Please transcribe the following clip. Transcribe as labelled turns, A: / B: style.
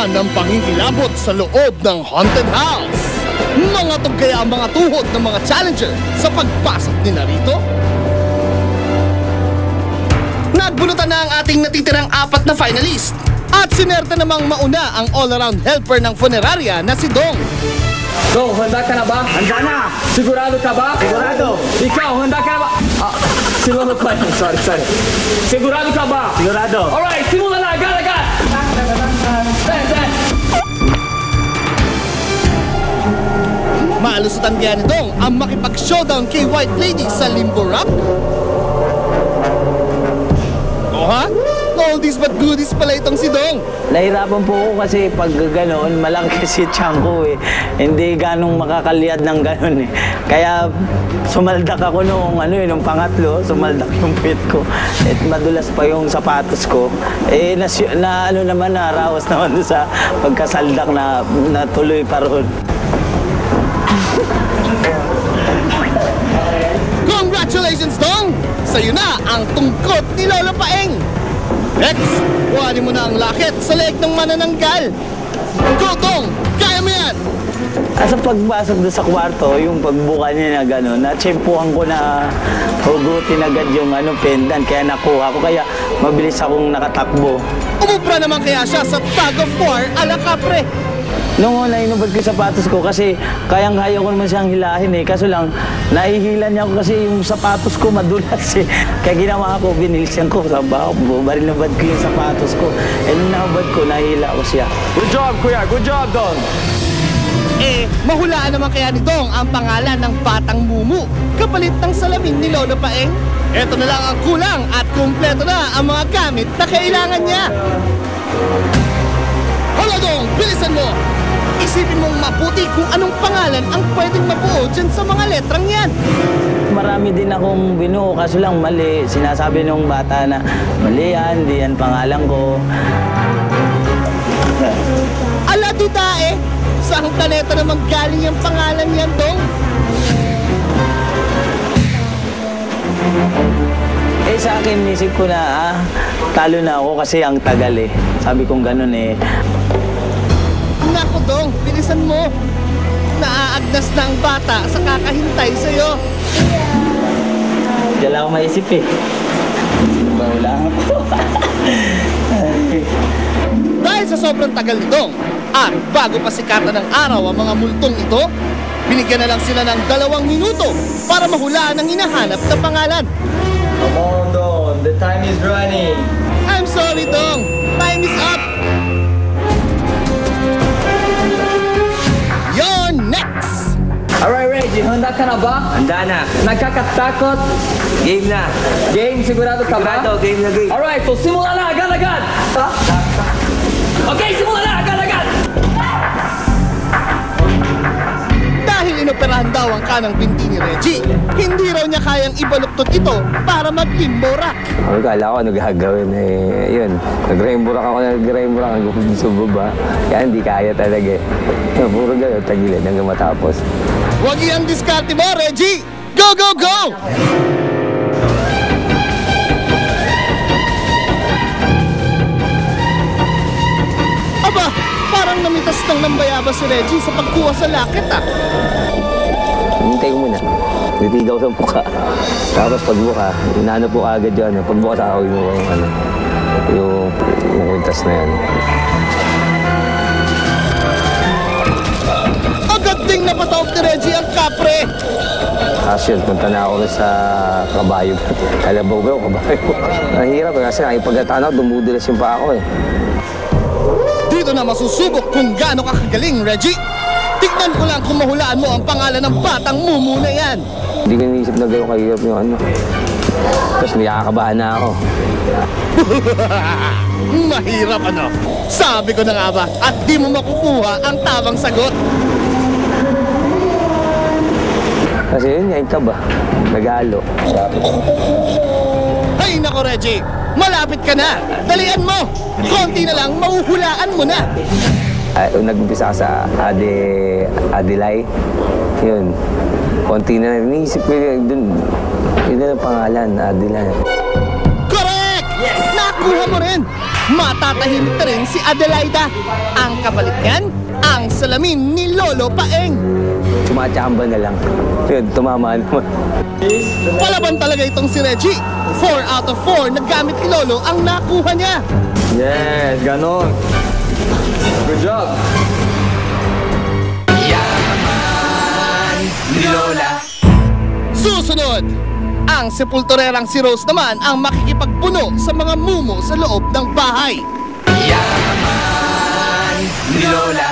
A: ng pangingilabot sa loob ng haunted house. Mga kaya ang mga tuhod ng mga challenger sa pagpasok ni Narito? Nagbunutan na ang ating natitirang 4 na finalist. At sinerte namang mauna ang all-around helper ng funeraria na si Dong.
B: Dong, handa ka na ba?
C: Handa na!
B: Sigurado ka ba?
C: Sigurado!
B: Ikaw, handa ka na ba? Sigurado ka. Sorry. Sigurado ka ba?
C: Sigurado!
B: Alright, simula na! Agad!
A: Maalusutan kaya ni Dong ang makipag-showdown kay White Lady sa Limbo Rock? O ha? Oldies but goodies pala itong si Dong.
C: Nahirapan po ako kasi pag gano'n, malaki kasi tiyan ko eh. Hindi ganong makakalyad ng gano'n eh. Kaya sumaldak ako nung pangatlo, sumaldak yung pit ko. At madulas pa yung sapatos ko. Eh, narawas naman doon sa pagkasaldak na natuloy pa ron.
A: Congratulations, Dong! Sa'yo na ang tungkot ni Lolo Paeng! Next, kuhanin mo na ang lakit sa leeg ng manananggal! Go, Dong! Kaya mo yan!
C: Sa pagpasok doon sa kwarto, yung pagbuka niya na gano'n, natsempuhan ko na hugutin agad yung pendant, kaya nakuha ko, kaya mabilis akong nakatakbo.
A: Umubra naman kaya siya sa tug of war a la Capre!
C: Noong una, inubad ko yung sapatos ko kasi kayang-kaya ko naman siyang hilahin eh. Kaso lang, nahihila niya ako kasi yung sapatos ko madulas eh. Kaya ginawa ko, binilisan ko sa bako, barinabad ko yung sapatos ko. Eh, nung nakabad ko, nahihila ko siya.
B: Good job, kuya. Good job, Don.
A: Mahulaan naman kaya ni Dong ang pangalan ng Batang Mumu, kapalit ng salamin ni Lolo Paeng. Ito na lang ang kulang at kumpleto na ang mga gamit na kailangan niya. Hala, Dong! Bilisan mo! Isipin mong mabuti kung anong pangalan ang pwedeng mabuo dyan sa mga letrang yan.
C: Marami din akong binuo, kaso lang mali. Sinasabi nung bata na, mali yan, di yan pangalan ko.
A: Ala, duda eh! Saan planeta naman galing yung pangalan yan, Dong?
C: Eh sa akin, isip ko na, talo na ako kasi ang tagal eh. Sabi kong ganun eh.
A: Naku, Dong, bilisan mo. Naaagnas na ang bata sa kakahintay sa'yo.
C: Diyan lang ako maisip eh. Wala ako.
A: Dahil sa sobrang tagal ni Dong, at bago pa sikatan ng araw ang mga multong ito, binigyan na lang sila ng 2 minuto para mahulaan ang hinahanap na pangalan.
B: Come on, Don. The time is running.
A: I'm sorry, Dong. Time is up. You're next.
B: Alright, Reggie. Handa ka na ba?
D: Handa na.
B: Nagkakatakot?
D: Game na.
B: Game? Sigurado ka ba?
D: Sigurado, game na game.
B: Alright, so simula na agad-agad. Okay, simula na agad-agad.
A: Dahil inoperahan daw ang kanang binti ni Reggie, hindi raw niya kayang ibaluktot ito para mag-limbo rock.
D: Kala ko ano gagawin yun. Nag-rainbow rock ako, hanggang sa baba. Kaya hindi kaya talaga eh. Puro gano'n, tagilid hanggang matapos.
A: Huwag iyang diskarte mo, Reggie! Go, go, go! Aba, parang namitas ng lambayaba si Reggie sa pagkuha sa lakit
D: Hintay ko muna. Titigaw sa buka. Tapos pagbuka, inaano po agad yun. Pagbuka sa ako yung kwintas na yan.
A: Agad ding napatawag ni Reggie ang kapre!
D: Tapos yun, punta na ako sa kabayo. Kalabaw ba yung kabayo? Nahihirap kasi nakipagkatanaw, dumudulas yung pa ako eh.
A: Dito na masusubok kung gaano ka kagaling, Reggie! Tignan ko lang kung mahulaan mo ang pangalan ng Batang Mumu na yan!
D: Hindi ko iniisip na gano'ng kahirap yung Tapos nakakabahan na ako.
A: Mahirap Sabi ko na nga ba, at di mo makukuha ang tamang sagot.
D: Kasi yun nga, yung kaba. Nag-aalo.
A: Ay nako, Reggie! Malapit ka na! Dalian mo! Konti na lang, mahuhulaan mo na!
D: Nag-umpisa ka sa Adelay. Yun. Konti na iniisip ko yun. Yun na ang pangalan, Adelay.
A: Correct! Yes! Nakuha mo rin! matatahimik na rin si Adelaida. Ang kapalit niyan, ang salamin ni Lolo Paeng.
D: Sumatsamba na lang. Yun, tumama naman.
A: Palaban talaga itong si Reggie. 4 out of 4 na gamit ni Lolo ang nakuha niya.
B: Yes, ganon. Good job.
A: Susunod, ang sepulturerang si Rose naman ang makikipagpuno sa mga mumo sa loob ng bahay.
E: Yaman ni Lola.